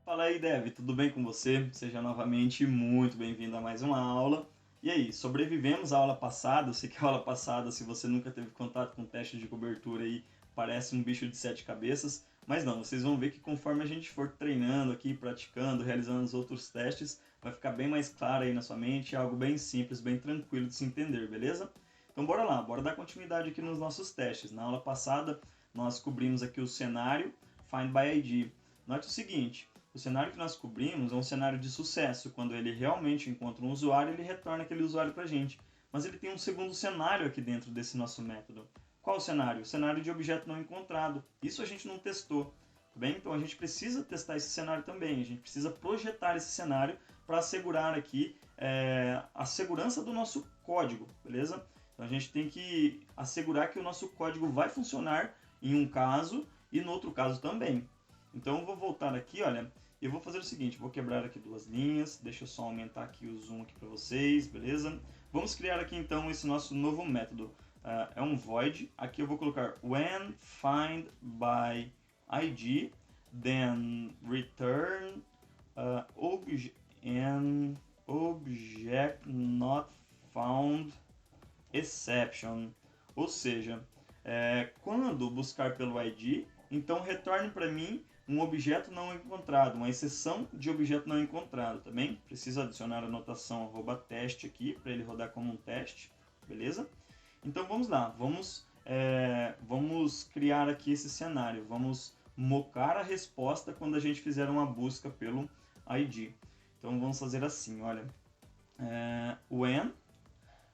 Fala aí, Dev, tudo bem com você? Seja novamente muito bem-vindo a mais uma aula. E aí, sobrevivemos à aula passada? Eu sei que a aula passada, se você nunca teve contato com teste de cobertura aí, parece um bicho de 7 cabeças, mas não, vocês vão ver que conforme a gente for treinando aqui, praticando, realizando os outros testes, vai ficar bem mais claro aí na sua mente, é algo bem simples, bem tranquilo de se entender, beleza? Então bora lá, bora dar continuidade aqui nos nossos testes. Na aula passada, nós cobrimos aqui o cenário Find by ID. Note o seguinte, o cenário que nós cobrimos é um cenário de sucesso. Quando ele realmente encontra um usuário, ele retorna aquele usuário para a gente. Mas ele tem um segundo cenário aqui dentro desse nosso método. Qual o cenário? O cenário de objeto não encontrado. Isso a gente não testou. Tá bem? Então a gente precisa testar esse cenário também. A gente precisa projetar esse cenário para assegurar aqui a segurança do nosso código. Beleza? Então a gente tem que assegurar que o nosso código vai funcionar em um caso e no outro caso também. Então eu vou voltar aqui, olha, eu vou fazer o seguinte, vou quebrar aqui duas linhas, deixa eu só aumentar aqui o zoom aqui para vocês, beleza? Vamos criar aqui então esse nosso novo método, é um void, aqui eu vou colocar when find by id, then return object not found exception, ou seja, quando buscar pelo id, então retorne para mim um objeto não encontrado, uma exceção de objeto não encontrado, tá bem? Preciso adicionar a notação @teste aqui para ele rodar como um teste, beleza? Então vamos lá, vamos criar aqui esse cenário, vamos mocar a resposta quando a gente fizer uma busca pelo ID. Então vamos fazer assim, olha,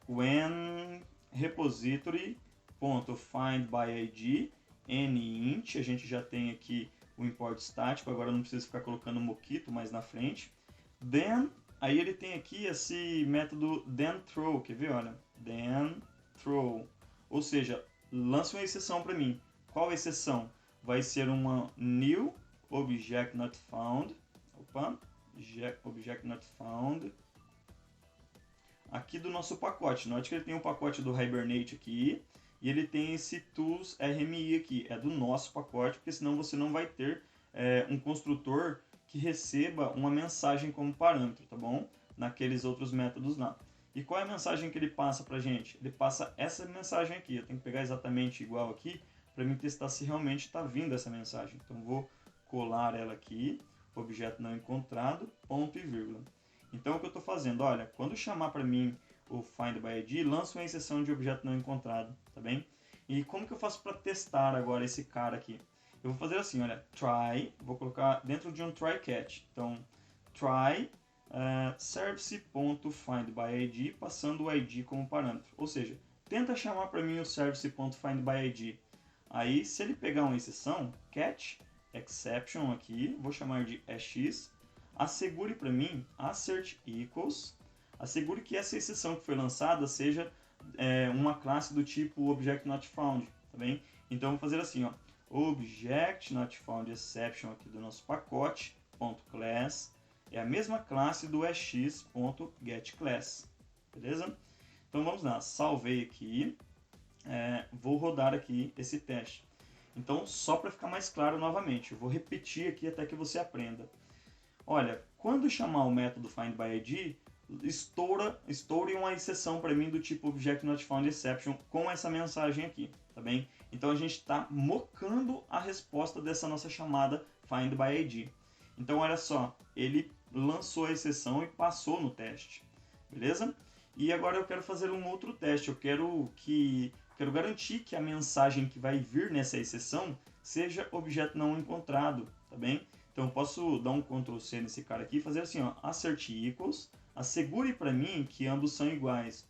when repository.findById nInt, a gente já tem aqui o import estático, agora não precisa ficar colocando moquito mais na frente. Then, aí ele tem aqui esse método thenThrow, quer ver? Olha, thenThrow, ou seja, lança uma exceção para mim. Qual exceção? Vai ser uma new object not found, object not found, aqui do nosso pacote. Note que ele tem um pacote do Hibernate aqui, e ele tem esse tools RMI aqui, é do nosso pacote, porque senão você não vai ter um construtor que receba uma mensagem como parâmetro, tá bom? Naqueles outros métodos lá. E qual é a mensagem que ele passa pra gente? Ele passa essa mensagem aqui, eu tenho que pegar exatamente igual aqui, para mim testar se realmente está vindo essa mensagem. Então vou colar ela aqui, objeto não encontrado, ponto e vírgula. Então o que eu estou fazendo? Olha, quando chamar para mim o find by id, lança uma exceção de objeto não encontrado, tá bem? E como que eu faço para testar agora esse cara aqui? Eu vou fazer assim, olha, try, vou colocar dentro de um try catch. Então, try service.findById, passando o id como parâmetro. Ou seja, tenta chamar para mim o service.findById. Aí, se ele pegar uma exceção, catch, exception aqui, vou chamar de EX, assegure para mim, assert equals, assegure que essa exceção que foi lançada seja uma classe do tipo object not found, tá bem? Então vou fazer assim, ó, object not found exception aqui do nosso pacote, .class, é a mesma classe do ex.getClass, beleza? Então vamos lá, salvei aqui, vou rodar aqui esse teste. Então só para ficar mais claro novamente, eu vou repetir aqui até que você aprenda. Olha, quando chamar o método findById, estoure uma exceção para mim do tipo object not found exception com essa mensagem aqui, tá bem? Então a gente está mocando a resposta dessa nossa chamada findById. Então olha só, ele lançou a exceção e passou no teste, beleza? E agora eu quero fazer um outro teste, eu quero garantir que a mensagem que vai vir nessa exceção seja objeto não encontrado, tá bem? Então eu posso dar um Ctrl C nesse cara aqui e fazer assim, ó, assert equals, assegure para mim que ambos são iguais.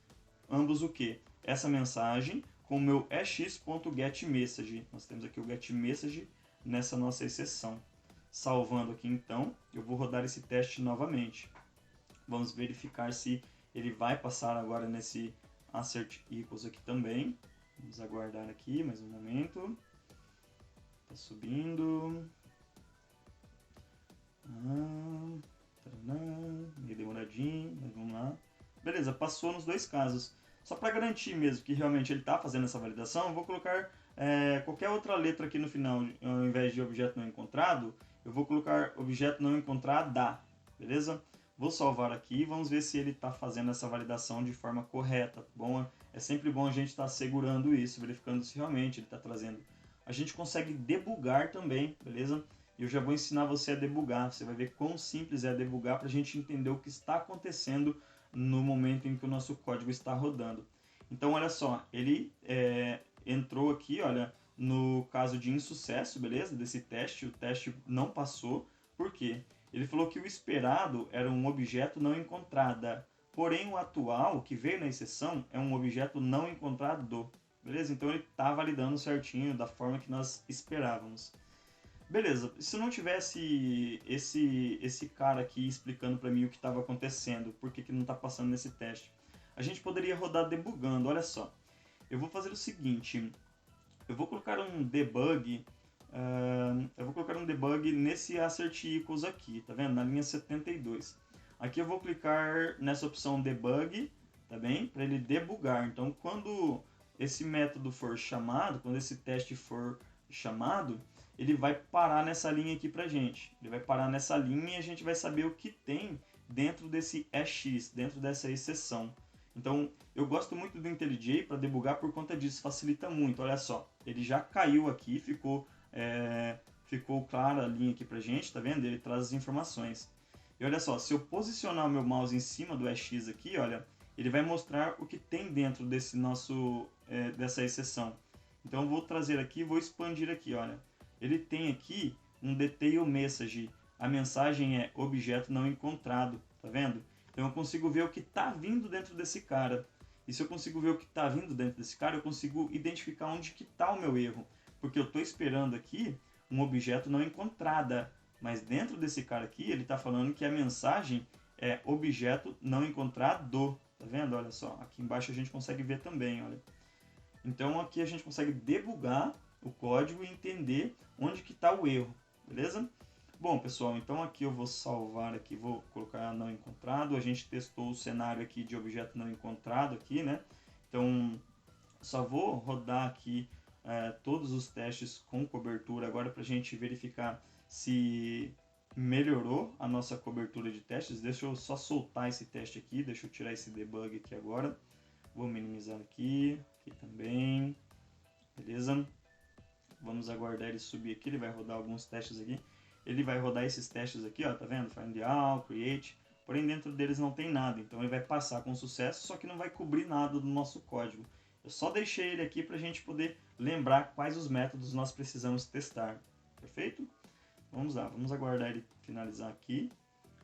Ambos o quê? Essa mensagem com o meu ex.getMessage. Nós temos aqui o getMessage nessa nossa exceção. Salvando aqui então, eu vou rodar esse teste novamente. Vamos verificar se ele vai passar agora nesse assert equals aqui também. Vamos aguardar aqui mais um momento. Está subindo. Meio demoradinho, mas vamos lá. Beleza, passou nos dois casos. Só para garantir mesmo que realmente ele está fazendo essa validação, eu vou colocar qualquer outra letra aqui no final, ao invés de objeto não encontrado, eu vou colocar objeto não encontrado, beleza? Vou salvar aqui e vamos ver se ele está fazendo essa validação de forma correta, tá bom? É sempre bom a gente estar segurando isso, verificando se realmente ele está trazendo. A gente consegue debugar também, beleza? E eu já vou ensinar você a debugar, você vai ver quão simples é debugar para a gente entender o que está acontecendo no momento em que o nosso código está rodando. Então, olha só, ele entrou aqui, olha, no caso de insucesso, beleza? Desse teste, o teste não passou. Por quê? Ele falou que o esperado era um objeto não encontrado, porém o atual, que veio na exceção, é um objeto não encontrado, beleza? Então ele está validando certinho da forma que nós esperávamos. Beleza, se não tivesse esse cara aqui explicando para mim o que estava acontecendo, por que não está passando nesse teste, a gente poderia rodar debugando. Olha só, eu vou fazer o seguinte, eu vou colocar um debug, nesse assert equals aqui, tá vendo? Na linha 72. Aqui eu vou clicar nessa opção debug, tá bem? Para ele debugar. Então, quando esse método for chamado, quando esse teste for chamado, ele vai parar nessa linha aqui pra gente. Ele vai parar nessa linha e a gente vai saber o que tem dentro desse EX, dentro dessa exceção. Então, eu gosto muito do IntelliJ para debugar por conta disso, facilita muito. Olha só, ele já caiu aqui, ficou clara a linha aqui pra gente, tá vendo? Ele traz as informações. E olha só, se eu posicionar o meu mouse em cima do EX aqui, olha, ele vai mostrar o que tem dentro desse dessa exceção. Então, eu vou trazer aqui, vou expandir aqui, olha. Ele tem aqui um detail message. A mensagem é objeto não encontrado, tá vendo? Então eu consigo ver o que está vindo dentro desse cara. E se eu consigo ver o que está vindo dentro desse cara, eu consigo identificar onde que está o meu erro. Porque eu estou esperando aqui um objeto não encontrado. Mas dentro desse cara aqui, ele está falando que a mensagem é objeto não encontrado. Tá vendo? Olha só, aqui embaixo a gente consegue ver também, olha. Então aqui a gente consegue debugar o código e entender onde que está o erro, beleza? Bom, pessoal, então aqui eu vou salvar aqui, vou colocar não encontrado. A gente testou o cenário aqui de objeto não encontrado aqui, né? Então, só vou rodar aqui todos os testes com cobertura agora para a gente verificar se melhorou a nossa cobertura de testes. Deixa eu só soltar esse teste aqui, deixa eu tirar esse debug aqui agora. Vou minimizar aqui também, beleza? Vamos aguardar ele subir aqui, ele vai rodar alguns testes aqui. Ele vai rodar esses testes aqui, ó, tá vendo? Find all, create, porém dentro deles não tem nada, então ele vai passar com sucesso, só que não vai cobrir nada do nosso código. Eu só deixei ele aqui para a gente poder lembrar quais os métodos nós precisamos testar, perfeito? Vamos lá, vamos aguardar ele finalizar aqui.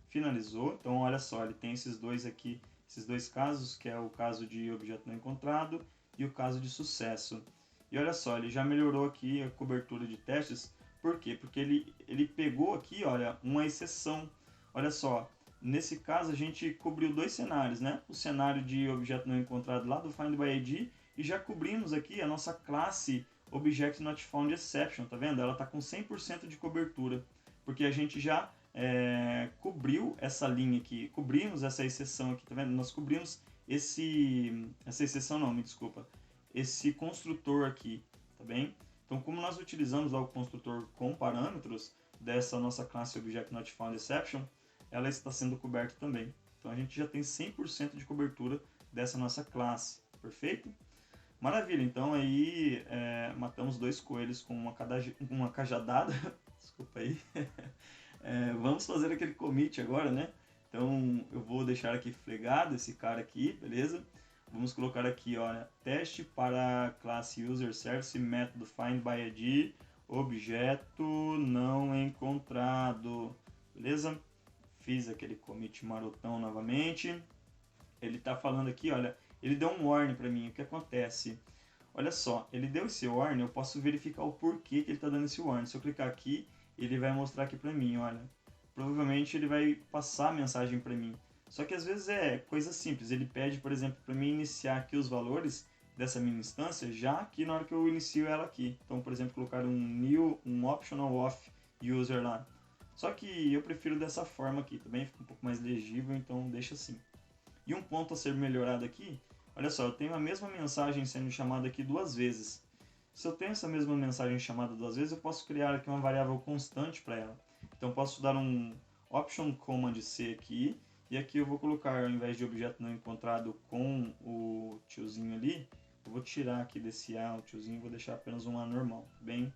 Finalizou, então olha só, ele tem esses dois aqui, esses dois casos, que é o caso de objeto não encontrado e o caso de sucesso. E olha só, ele já melhorou aqui a cobertura de testes. Por quê? Porque ele pegou aqui, olha, uma exceção. Olha só, nesse caso a gente cobriu dois cenários, né? O cenário de objeto não encontrado lá do Find by ID e já cobrimos aqui a nossa classe Object Not Found Exception, tá vendo? Ela está com 100% de cobertura, porque a gente já cobriu essa linha aqui, cobrimos essa exceção aqui, tá vendo? Nós cobrimos essa exceção não, me desculpa, esse construtor aqui, tá bem? Então, como nós utilizamos lá o construtor com parâmetros dessa nossa classe Object Not Found Exception, ela está sendo coberta também. Então, a gente já tem 100% de cobertura dessa nossa classe, perfeito? Maravilha, então aí matamos dois coelhos com uma cajadada, desculpa aí. Vamos fazer aquele commit agora, né? Então, eu vou deixar aqui flegado esse cara aqui, beleza? Vamos colocar aqui, ó, teste para a classe user service método find by id objeto não encontrado, beleza? Fiz aquele commit marotão novamente. Ele está falando aqui, olha, ele deu um warning para mim. O que acontece? Olha só, ele deu esse warning, eu posso verificar o porquê que ele está dando esse warning. Se eu clicar aqui, ele vai mostrar aqui para mim, olha. Provavelmente ele vai passar a mensagem para mim. Só que às vezes é coisa simples. Ele pede, por exemplo, para mim iniciar aqui os valores dessa minha instância já aqui na hora que eu inicio ela aqui. Então, por exemplo, colocar um optional off user lá. Só que eu prefiro dessa forma aqui, também fica um pouco mais legível, então deixa assim. E um ponto a ser melhorado aqui, olha só, eu tenho a mesma mensagem sendo chamada aqui duas vezes. Se eu tenho essa mesma mensagem chamada duas vezes, eu posso criar aqui uma variável constante para ela. Então posso dar um Option Command C aqui, e aqui eu vou colocar, ao invés de objeto não encontrado com o tiozinho ali, eu vou tirar aqui desse A o tiozinho e vou deixar apenas um A normal, tá bem?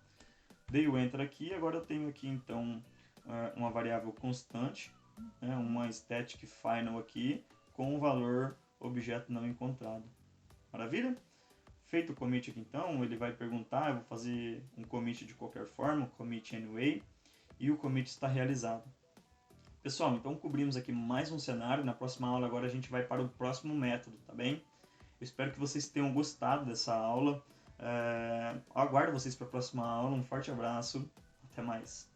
Dei o Enter aqui, agora eu tenho aqui então uma variável constante, né, uma static final aqui, com o valor objeto não encontrado. Maravilha? Feito o commit aqui então, ele vai perguntar, eu vou fazer um commit de qualquer forma, commit anyway, e o commit está realizado. Pessoal, então cobrimos aqui mais um cenário. Na próxima aula agora a gente vai para o próximo método, tá bem? Eu espero que vocês tenham gostado dessa aula. Aguardo vocês para a próxima aula. Um forte abraço. Até mais.